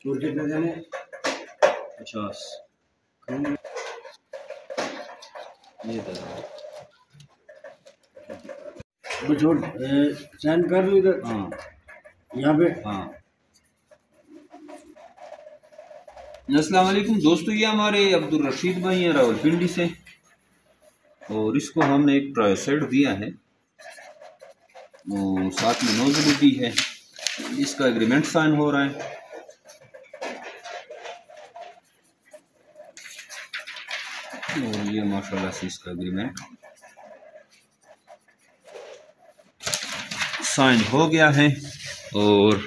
और कितने देने? 50। ये छोड़ सेंड कर दो इधर। हाँ यहाँ पे। हाँ। अस्सलाम वालेकुम दोस्तों, ये हमारे अब्दुल रशीद भाई हैं रावलपिंडी से, और इसको हमने एक ट्राई सेट दिया है और साथ में नोजल भी है। इसका एग्रीमेंट साइन हो रहा है। और ये माशाल्लाह से इसका एग्रीमेंट साइन हो गया है। और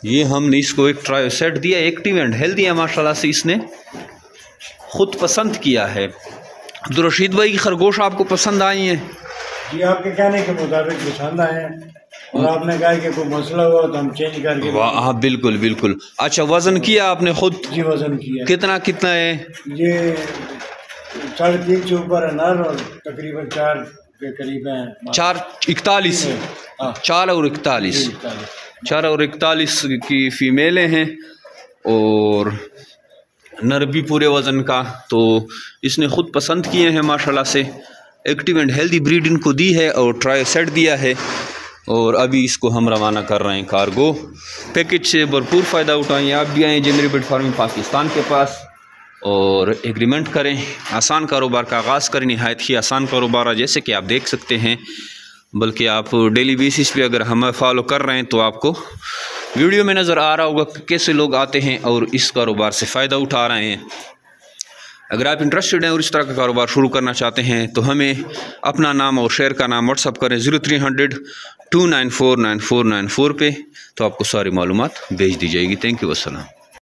ये हमने इसको एक ट्राई सेट दिया, एक्टिव एंड हेल्दी है माशाल्लाह से, इसने खुद पसंद किया है। अब्दुल रशीद भाई की खरगोश आपको पसंद आई हैं? जी, आपके कहने के मुताबिक पसंद आए हैं, और आपने कहा कि कोई मसला हुआ तो हम चेंज करके। हाँ बिल्कुल बिल्कुल। अच्छा, वजन किया आपने खुद? जी वजन किया। कितना कितना है? ये 3.5 से ऊपर है नर, और तकरीबन 4 के करीब है। 441। 4 और 41। 4 और 41 की फीमेलें हैं और नर भी पूरे वज़न का। तो इसने ख़ुद पसंद किए हैं माशाल्लाह से। एक्टिव एंड हेल्दी ब्रीड इनको दी है और ट्राई सेट दिया है, और अभी इसको हम रवाना कर रहे हैं कार्गो। पैकेज से भरपूर फ़ायदा उठाएँ। आप भी आएँ जेमरी बर्ड फार्मिंग पाकिस्तान के पास और एग्रीमेंट करें, आसान कारोबार का आगाज़ करें। नहायत ही आसान कारोबार है, जैसे कि आप देख सकते हैं। बल्कि आप डेली बेसिस पे अगर हमें फॉलो कर रहे हैं तो आपको वीडियो में नज़र आ रहा होगा कि कैसे लोग आते हैं और इस कारोबार से फ़ायदा उठा रहे हैं। अगर आप इंटरेस्टेड हैं और इस तरह का कारोबार शुरू करना चाहते हैं तो हमें अपना नाम और शहर का नाम व्हाट्सअप करें 0300 294 9494 पे, तो आपको सारी मालूमात भेज दी जाएगी। थैंक यू, अस्सलाम।